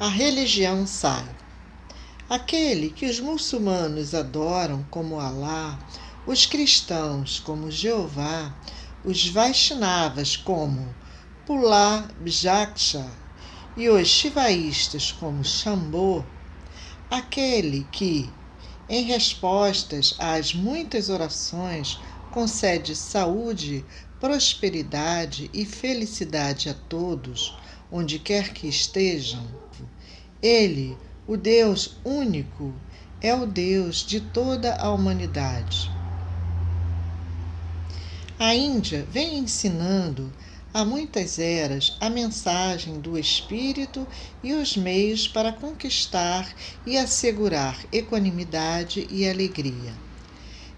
A religião sai. Aquele que os muçulmanos adoram como Alá, os cristãos como Jeová, os Vaishnavas como Pula Bjaksha e os shivaístas como Shambho, aquele que, em respostas às muitas orações, concede saúde, prosperidade e felicidade a todos, onde quer que estejam. Ele, o Deus único, é o Deus de toda a humanidade. A Índia vem ensinando há muitas eras a mensagem do Espírito e os meios para conquistar e assegurar equanimidade e alegria.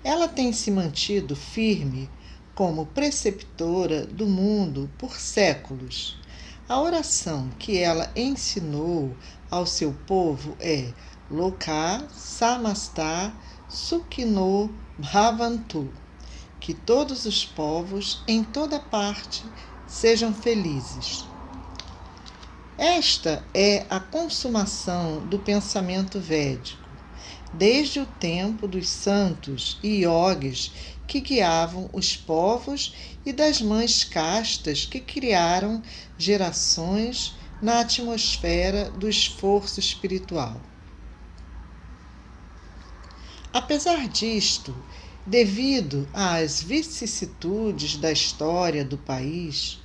Ela tem se mantido firme como preceptora do mundo por séculos. A oração que ela ensinou ao seu povo é Loka Samasta Sukhino Bhavantu, que todos os povos em toda parte sejam felizes. Esta é a consumação do pensamento védico, desde o tempo dos santos e yogis que guiavam os povos e das mães castas que criaram gerações na atmosfera do esforço espiritual. Apesar disto, devido às vicissitudes da história do país,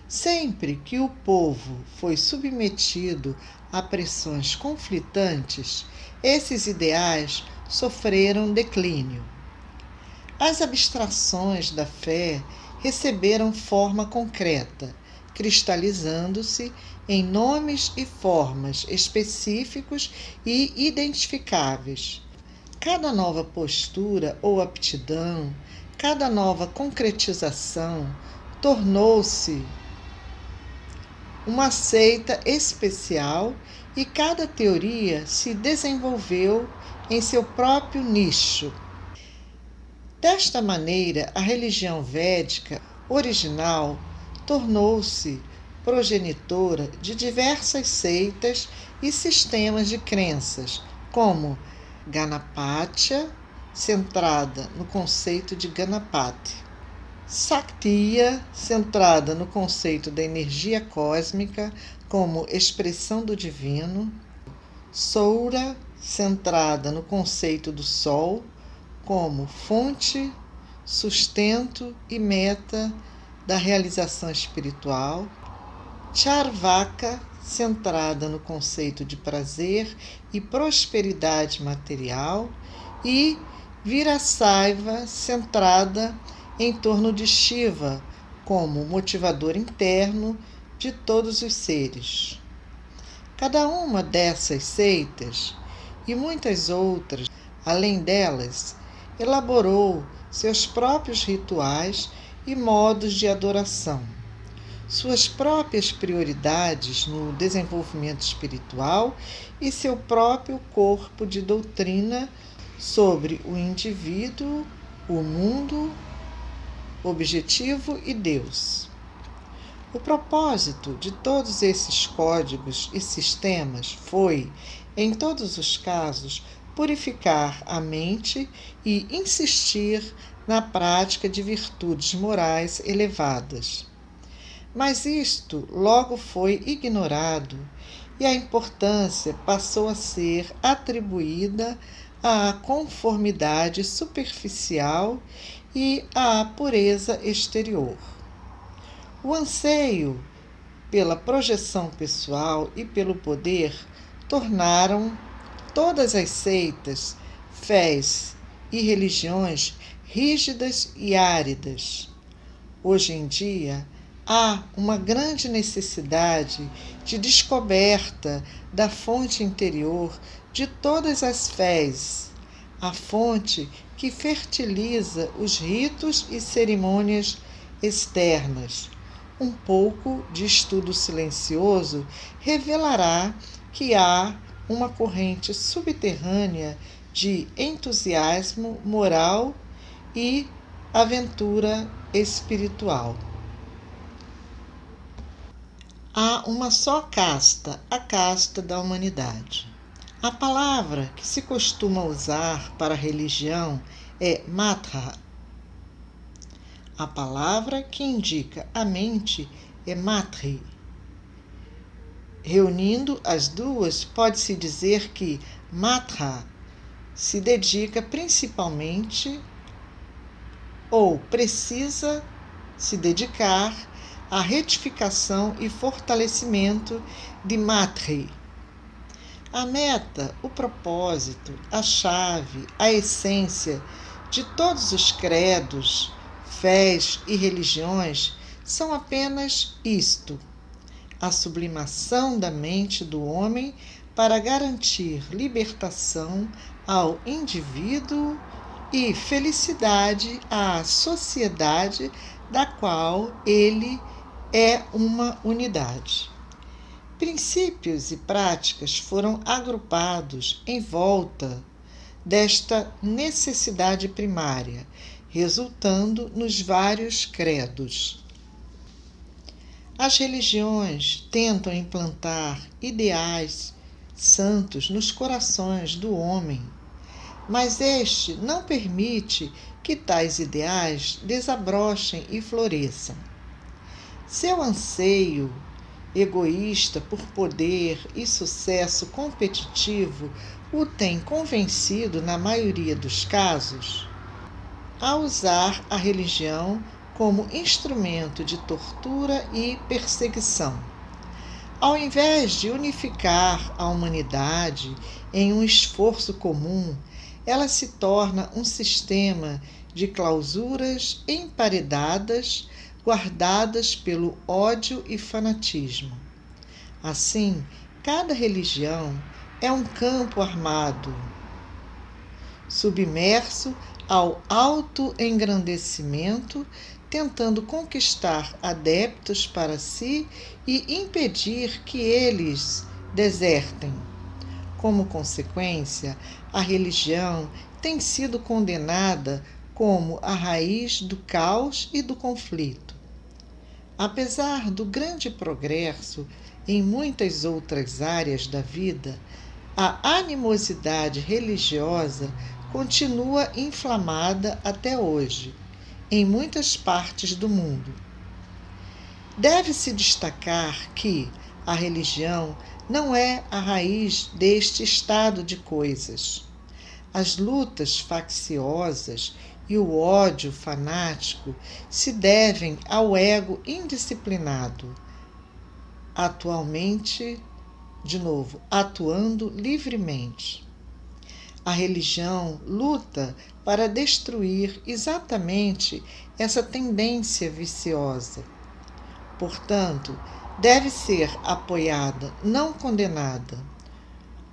sempre que o povo foi submetido a pressões conflitantes, esses ideais sofreram declínio. As abstrações da fé receberam forma concreta, cristalizando-se em nomes e formas específicos e identificáveis. Cada nova postura ou aptidão, cada nova concretização tornou-se uma seita especial e cada teoria se desenvolveu em seu próprio nicho. Desta maneira, a religião védica original tornou-se progenitora de diversas seitas e sistemas de crenças, como Ganapatya, centrada no conceito de Ganapati; Saktiya, centrada no conceito da energia cósmica como expressão do divino; Soura, centrada no conceito do Sol como fonte, sustento e meta da realização espiritual; Charvaka, centrada no conceito de prazer e prosperidade material; e Virasaiva, centrada em torno de Shiva como motivador interno de todos os seres. Cada uma dessas seitas, e muitas outras além delas, elaborou seus próprios rituais e modos de adoração, suas próprias prioridades no desenvolvimento espiritual e seu próprio corpo de doutrina sobre o indivíduo, o mundo, o objetivo e Deus. O propósito de todos esses códigos e sistemas foi, em todos os casos, purificar a mente e insistir na prática de virtudes morais elevadas. Mas isto logo foi ignorado e a importância passou a ser atribuída à conformidade superficial e à pureza exterior. O anseio pela projeção pessoal e pelo poder tornaram todas as seitas, fés e religiões rígidas e áridas. Hoje em dia, há uma grande necessidade de descoberta da fonte interior de todas as fés, a fonte que fertiliza os ritos e cerimônias externas. Um pouco de estudo silencioso revelará que há uma corrente subterrânea de entusiasmo moral e aventura espiritual. Há uma só casta, a casta da humanidade. A palavra que se costuma usar para religião é matra. A palavra que indica a mente é matri. Reunindo as duas, pode-se dizer que matra se dedica principalmente ou precisa se dedicar à retificação e fortalecimento de matri. A meta, o propósito, a chave, a essência de todos os credos, fés e religiões são apenas isto: a sublimação da mente do homem para garantir libertação ao indivíduo e felicidade à sociedade da qual ele é uma unidade. Princípios e práticas foram agrupados em volta desta necessidade primária, resultando nos vários credos. As religiões tentam implantar ideais santos nos corações do homem, mas este não permite que tais ideais desabrochem e floresçam. Seu anseio egoísta por poder e sucesso competitivo o tem convencido, na maioria dos casos, a usar a religião como instrumento de tortura e perseguição. Ao invés de unificar a humanidade em um esforço comum, ela se torna um sistema de clausuras emparedadas, guardadas pelo ódio e fanatismo. Assim, cada religião é um campo armado, submerso ao autoengrandecimento, tentando conquistar adeptos para si e impedir que eles desertem. Como consequência, a religião tem sido condenada como a raiz do caos e do conflito. Apesar do grande progresso em muitas outras áreas da vida, a animosidade religiosa continua inflamada até hoje, em muitas partes do mundo. Deve-se destacar que a religião não é a raiz deste estado de coisas. As lutas facciosas e o ódio fanático se devem ao ego indisciplinado, atuando livremente. A religião luta para destruir exatamente essa tendência viciosa. Portanto, deve ser apoiada, não condenada.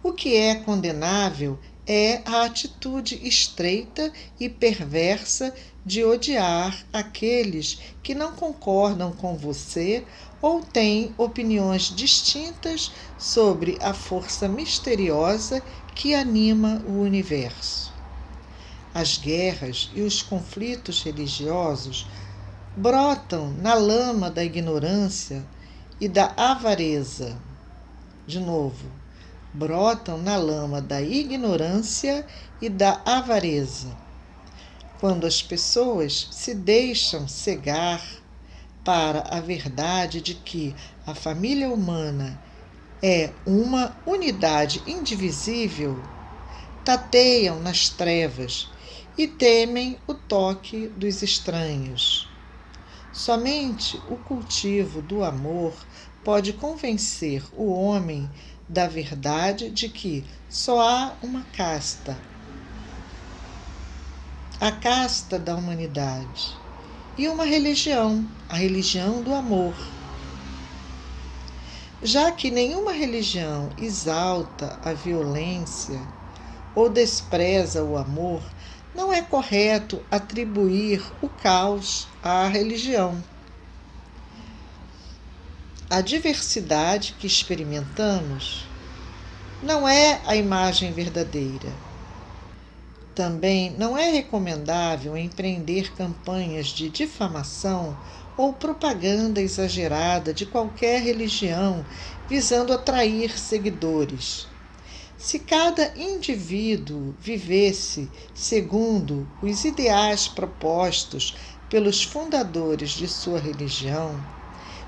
O que é condenável é a atitude estreita e perversa de odiar aqueles que não concordam com você ou têm opiniões distintas sobre a força misteriosa que anima o universo. As guerras e os conflitos religiosos brotam na lama da ignorância e da avareza. Brotam na lama da ignorância e da avareza. Quando as pessoas se deixam cegar para a verdade de que a família humana é uma unidade indivisível, tateiam nas trevas e temem o toque dos estranhos. Somente o cultivo do amor pode convencer o homem da verdade de que só há uma casta, a casta da humanidade, e uma religião, a religião do amor. Já que nenhuma religião exalta a violência ou despreza o amor, não é correto atribuir o caos à religião. A diversidade que experimentamos não é a imagem verdadeira. Também não é recomendável empreender campanhas de difamação ou propaganda exagerada de qualquer religião visando atrair seguidores. Se cada indivíduo vivesse segundo os ideais propostos pelos fundadores de sua religião,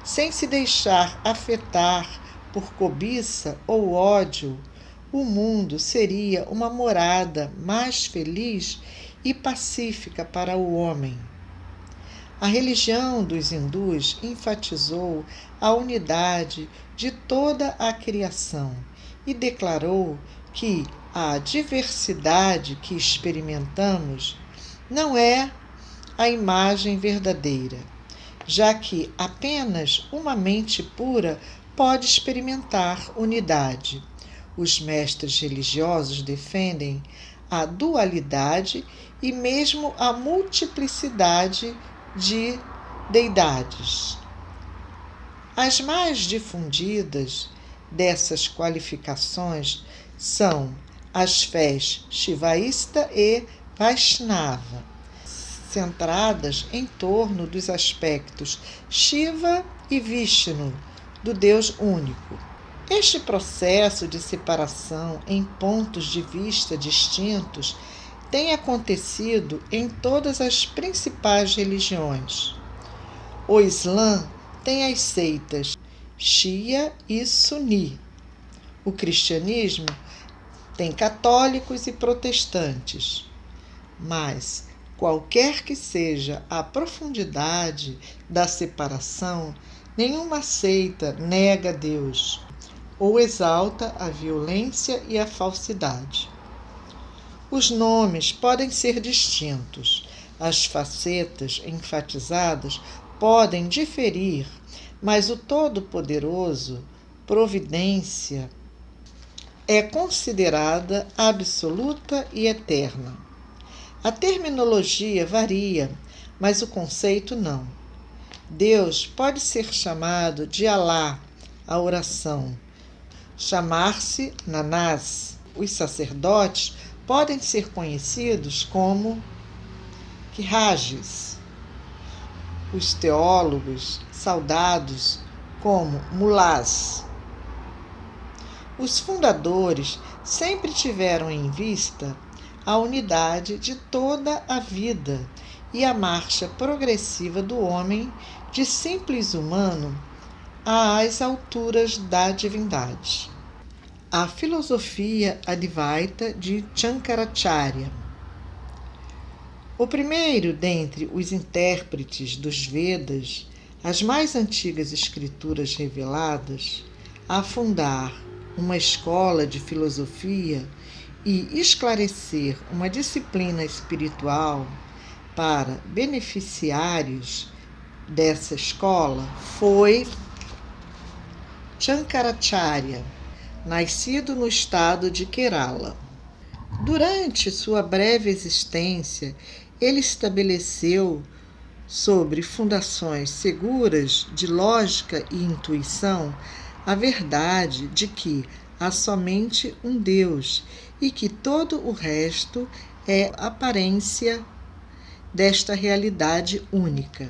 sem se deixar afetar por cobiça ou ódio, o mundo seria uma morada mais feliz e pacífica para o homem. A religião dos hindus enfatizou a unidade de toda a criação e declarou que a diversidade que experimentamos não é a imagem verdadeira, já que apenas uma mente pura pode experimentar unidade. Os mestres religiosos defendem a dualidade e mesmo a multiplicidade de deidades. As mais difundidas dessas qualificações são as fés Shivaísta e Vaishnava, centradas em torno dos aspectos Shiva e Vishnu, do Deus único. Este processo de separação em pontos de vista distintos tem acontecido em todas as principais religiões. O Islã tem as seitas Shia e Suni. O cristianismo tem católicos e protestantes. Mas, qualquer que seja a profundidade da separação, nenhuma seita nega Deus ou exalta a violência e a falsidade. Os nomes podem ser distintos, as facetas enfatizadas podem diferir, mas o Todo-Poderoso, Providência, é considerada absoluta e eterna. A terminologia varia, mas o conceito não. Deus pode ser chamado de Alá, a oração, chamar-se Nanás. Os sacerdotes podem ser conhecidos como Rajas, os teólogos, saudados como mulás. Os fundadores sempre tiveram em vista a unidade de toda a vida e a marcha progressiva do homem de simples humano às alturas da divindade. A filosofia Advaita de Shankaracharya. O primeiro dentre os intérpretes dos Vedas, as mais antigas escrituras reveladas, a fundar uma escola de filosofia e esclarecer uma disciplina espiritual para beneficiários dessa escola foi Shankaracharya, nascido no estado de Kerala. Durante sua breve existência, ele estabeleceu, sobre fundações seguras de lógica e intuição, a verdade de que há somente um Deus e que todo o resto é aparência desta realidade única.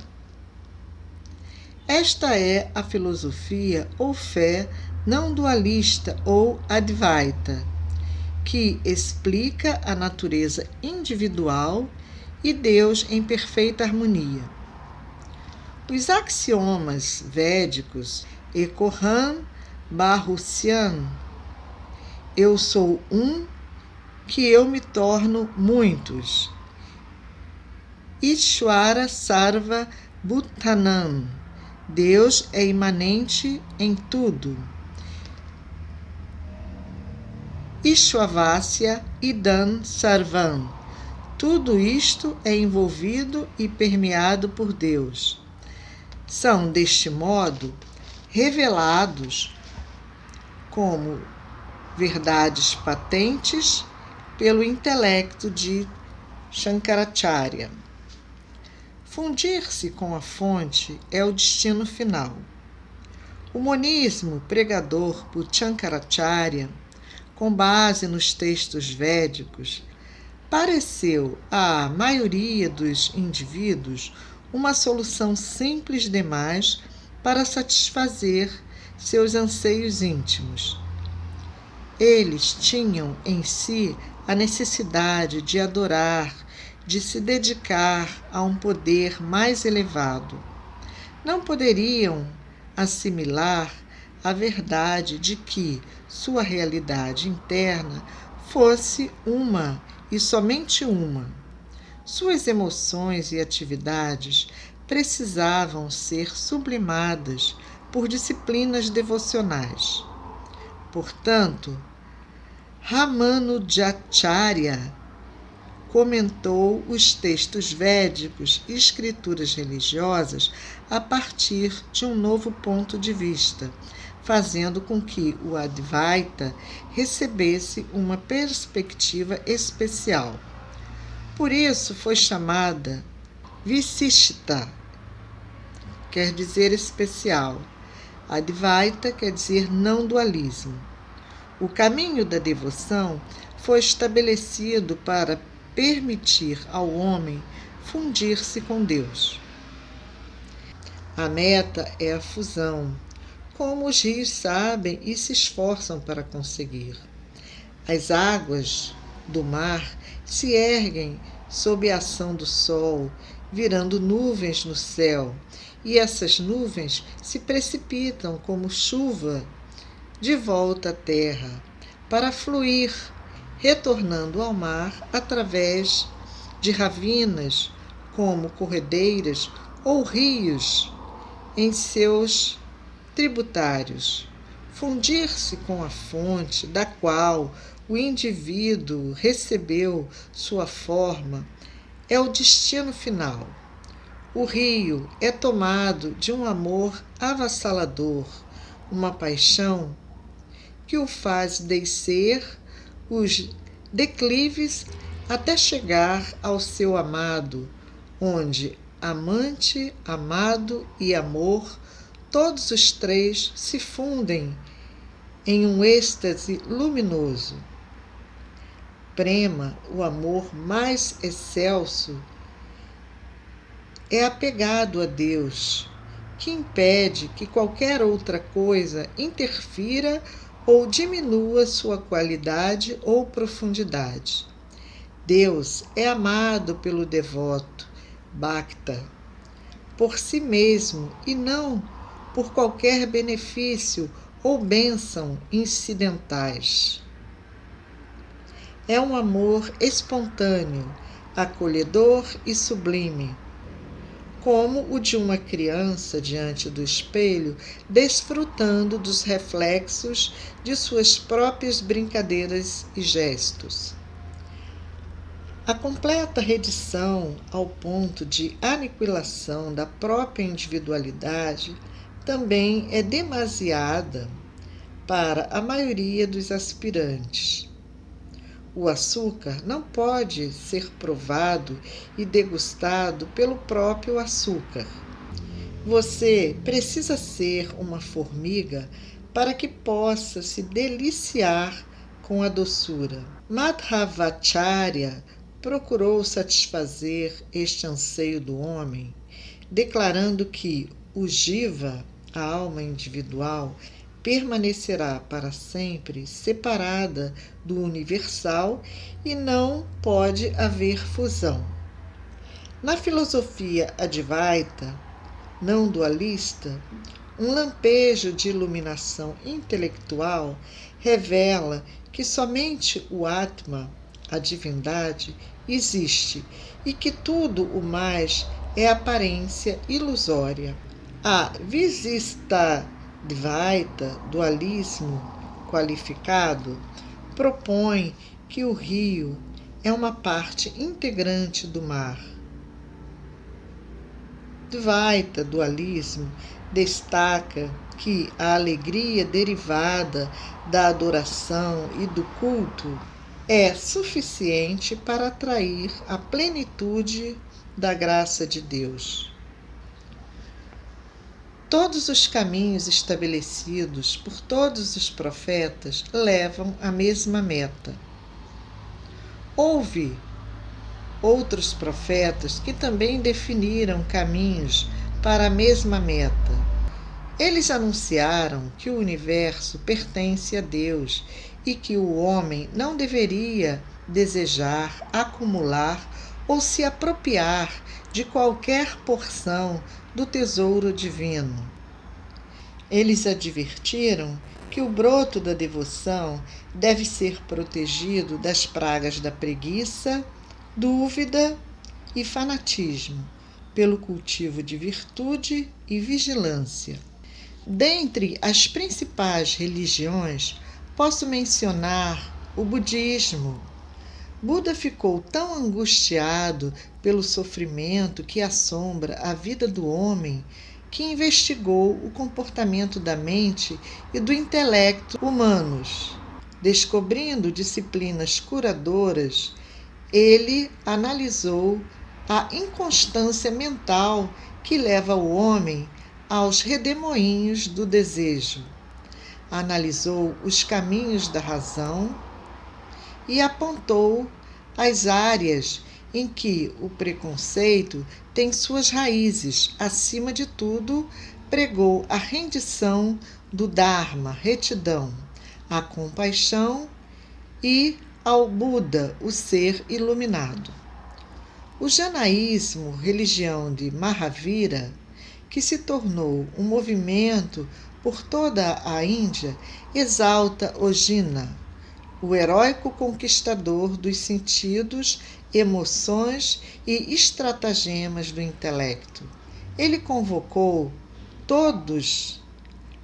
Esta é a filosofia ou fé não dualista ou Advaita, que explica a natureza individual e Deus em perfeita harmonia. Os axiomas védicos Ekoham Bahusyam, eu sou um, que eu me torno muitos, Ishwara Sarva Bhutanam, Deus é imanente em tudo, Ishwavasya Idam Sarvam, tudo isto é envolvido e permeado por Deus. São, deste modo, revelados como verdades patentes pelo intelecto de Shankaracharya. Fundir-se com a fonte é o destino final. O monismo pregador por Shankaracharya, com base nos textos védicos, pareceu à maioria dos indivíduos uma solução simples demais para satisfazer seus anseios íntimos. Eles tinham em si a necessidade de adorar, de se dedicar a um poder mais elevado. Não poderiam assimilar a verdade de que sua realidade interna fosse uma e somente uma. Suas emoções e atividades precisavam ser sublimadas por disciplinas devocionais. Portanto, Ramanujacharya comentou os textos védicos e escrituras religiosas a partir de um novo ponto de vista, fazendo com que o Advaita recebesse uma perspectiva especial. Por isso foi chamada Visishta, quer dizer especial. Advaita quer dizer não dualismo. O caminho da devoção foi estabelecido para permitir ao homem fundir-se com Deus. A meta é a fusão, como os rios sabem e se esforçam para conseguir. As águas do mar se erguem sob a ação do sol, virando nuvens no céu, e essas nuvens se precipitam como chuva de volta à terra, para fluir, retornando ao mar através de ravinas, como corredeiras ou rios em seus tributários. Fundir-se com a fonte da qual o indivíduo recebeu sua forma é o destino final. O rio é tomado de um amor avassalador, uma paixão que o faz descer os declives até chegar ao seu amado, onde amante, amado e amor, todos os três se fundem em um êxtase luminoso. Prema, o amor mais excelso, é apegado a Deus, que impede que qualquer outra coisa interfira ou diminua sua qualidade ou profundidade. Deus é amado pelo devoto, Bhakta, por si mesmo e não por qualquer benefício ou bênção incidentais. É um amor espontâneo, acolhedor e sublime, como o de uma criança diante do espelho, desfrutando dos reflexos de suas próprias brincadeiras e gestos. A completa redição ao ponto de aniquilação da própria individualidade também é demasiada para a maioria dos aspirantes. O açúcar não pode ser provado e degustado pelo próprio açúcar. Você precisa ser uma formiga para que possa se deliciar com a doçura. Madhvacharya procurou satisfazer este anseio do homem, declarando que o Jiva, a alma individual, permanecerá para sempre separada do universal e não pode haver fusão. Na filosofia Advaita, não dualista, um lampejo de iluminação intelectual revela que somente o Atma, a divindade, existe e que tudo o mais é aparência ilusória. A Visistadvaita, dualismo qualificado, propõe que o rio é uma parte integrante do mar. Dvaita, dualismo, destaca que a alegria derivada da adoração e do culto é suficiente para atrair a plenitude da graça de Deus. Todos os caminhos estabelecidos por todos os profetas levam à mesma meta. Houve outros profetas que também definiram caminhos para a mesma meta. Eles anunciaram que o universo pertence a Deus e que o homem não deveria desejar, acumular ou se apropriar de qualquer porção do tesouro divino. Eles advertiram que o broto da devoção deve ser protegido das pragas da preguiça, dúvida e fanatismo, pelo cultivo de virtude e vigilância. Dentre as principais religiões, posso mencionar o budismo. Buda ficou tão angustiado pelo sofrimento que assombra a vida do homem que investigou o comportamento da mente e do intelecto humanos. Descobrindo disciplinas curadoras, ele analisou a inconstância mental que leva o homem aos redemoinhos do desejo. Analisou os caminhos da razão e apontou as áreas em que o preconceito tem suas raízes. Acima de tudo, pregou a rendição do Dharma, retidão, a compaixão e ao Buda, o ser iluminado. O janaísmo, religião de Mahavira, que se tornou um movimento por toda a Índia, exalta o Jina, o heróico conquistador dos sentidos, emoções e estratagemas do intelecto. Ele convocou todos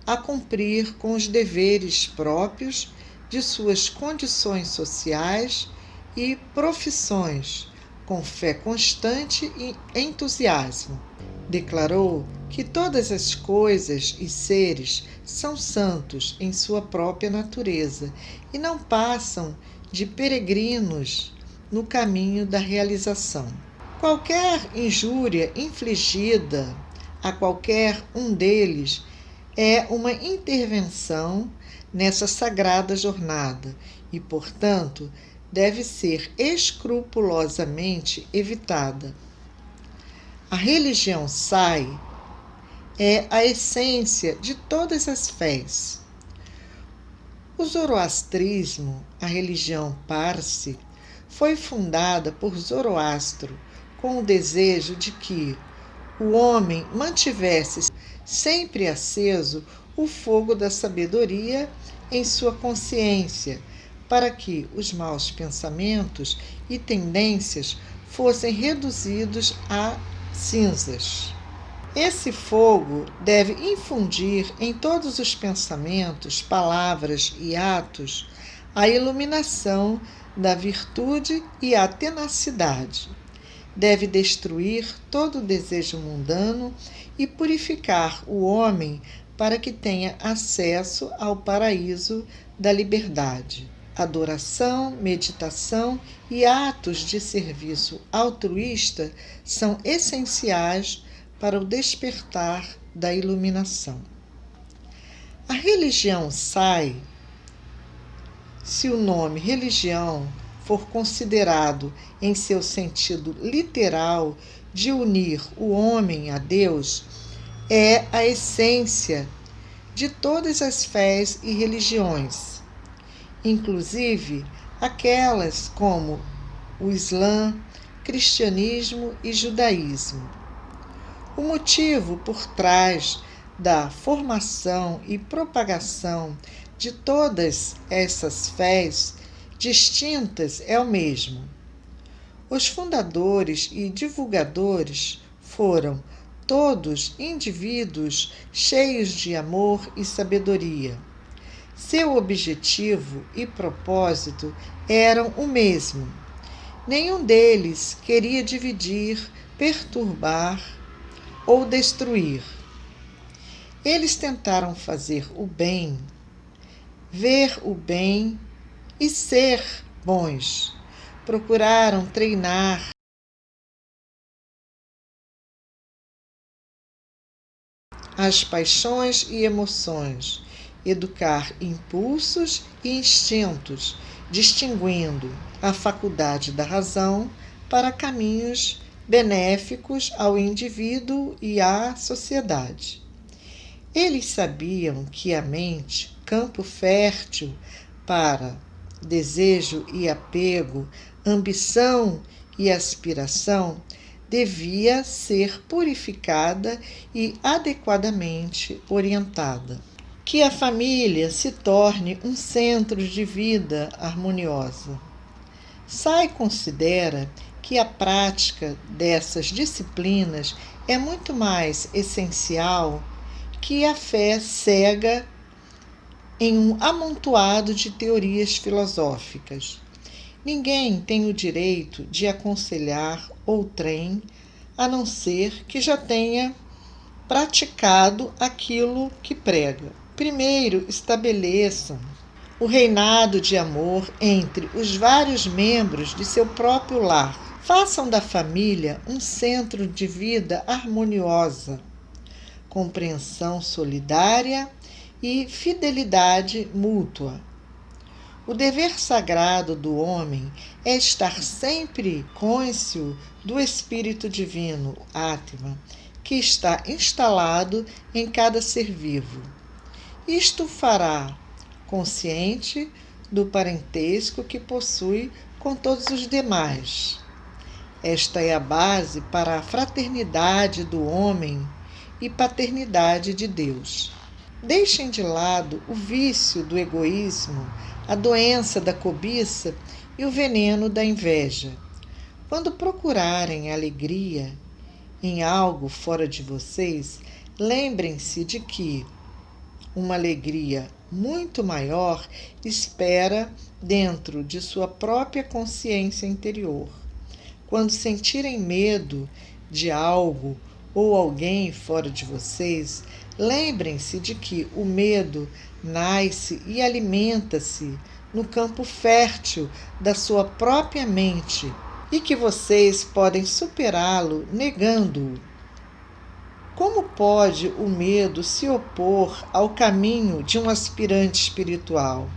a cumprir com os deveres próprios de suas condições sociais e profissões, com fé constante e entusiasmo. Declarou que todas as coisas e seres são santos em sua própria natureza e não passam de peregrinos no caminho da realização. Qualquer injúria infligida a qualquer um deles é uma intervenção nessa sagrada jornada e, portanto, deve ser escrupulosamente evitada. A religião Sai é a essência de todas as fés. O zoroastrismo, a religião Parsi, foi fundada por Zoroastro com o desejo de que o homem mantivesse sempre aceso o fogo da sabedoria em sua consciência, para que os maus pensamentos e tendências fossem reduzidos a cinzas. Esse fogo deve infundir em todos os pensamentos, palavras e atos a iluminação da virtude e a tenacidade. Deve destruir todo o desejo mundano e purificar o homem para que tenha acesso ao paraíso da liberdade. Adoração, meditação e atos de serviço altruísta são essenciais para o despertar da iluminação. A religião Sai, se o nome religião for considerado em seu sentido literal de unir o homem a Deus, é a essência de todas as fés e religiões, inclusive aquelas como o Islã, cristianismo e judaísmo. O motivo por trás da formação e propagação de todas essas fés distintas é o mesmo. Os fundadores e divulgadores foram todos indivíduos cheios de amor e sabedoria. Seu objetivo e propósito eram o mesmo. Nenhum deles queria dividir, perturbar ou destruir. Eles tentaram fazer o bem, ver o bem e ser bons. Procuraram treinar as paixões e emoções, educar impulsos e instintos, distinguindo a faculdade da razão para caminhos benéficos ao indivíduo e à sociedade. Eles sabiam que a mente, campo fértil para desejo e apego, ambição e aspiração, devia ser purificada e adequadamente orientada. Que a família se torne um centro de vida harmoniosa. Say considera que a prática dessas disciplinas é muito mais essencial que a fé cega em um amontoado de teorias filosóficas. Ninguém tem o direito de aconselhar outrem, a não ser que já tenha praticado aquilo que prega. Primeiro, estabeleçam o reinado de amor entre os vários membros de seu próprio lar. Façam da família um centro de vida harmoniosa, compreensão solidária e fidelidade mútua. O dever sagrado do homem é estar sempre cônscio do Espírito Divino, Atma, que está instalado em cada ser vivo. Isto fará consciente do parentesco que possui com todos os demais. Esta é a base para a fraternidade do homem e paternidade de Deus. Deixem de lado o vício do egoísmo, a doença da cobiça e o veneno da inveja. Quando procurarem alegria em algo fora de vocês, lembrem-se de que uma alegria muito maior espera dentro de sua própria consciência interior. Quando sentirem medo de algo ou alguém fora de vocês, lembrem-se de que o medo nasce e alimenta-se no campo fértil da sua própria mente e que vocês podem superá-lo negando-o. Como pode o medo se opor ao caminho de um aspirante espiritual?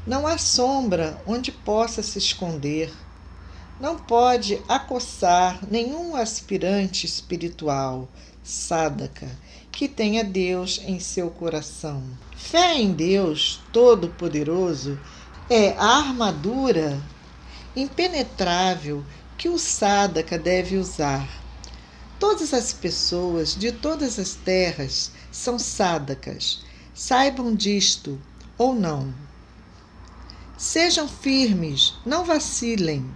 Não há sombra onde possa se esconder. Não pode acossar nenhum aspirante espiritual, sadhaka, que tenha Deus em seu coração. Fé em Deus Todo-Poderoso é a armadura impenetrável que o sadhaka deve usar. Todas as pessoas de todas as terras são sadhakas, saibam disto ou não. Sejam firmes, não vacilem.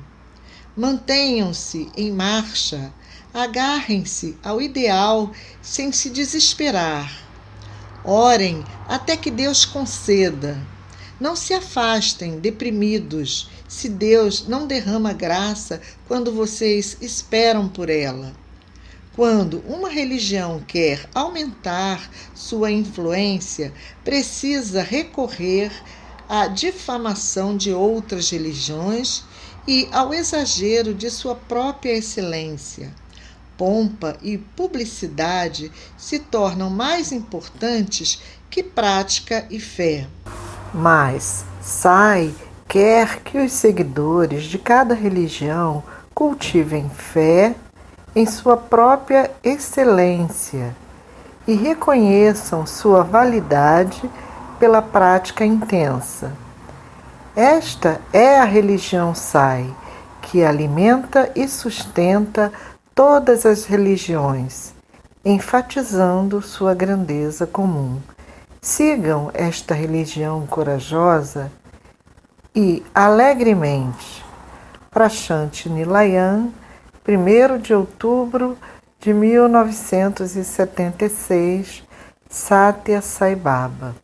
Mantenham-se em marcha, agarrem-se ao ideal sem se desesperar. Orem até que Deus conceda. Não se afastem deprimidos se Deus não derrama graça quando vocês esperam por ela. Quando uma religião quer aumentar sua influência, precisa recorrer à difamação de outras religiões e ao exagero de sua própria excelência. Pompa e publicidade se tornam mais importantes que prática e fé. Mas Say quer que os seguidores de cada religião cultivem fé em sua própria excelência e reconheçam sua validade pela prática intensa. Esta é a religião Sai, que alimenta e sustenta todas as religiões, enfatizando sua grandeza comum. Sigam esta religião corajosa e alegremente. Prashanti Nilayan, 1º de outubro de 1976, Satya Sai Baba.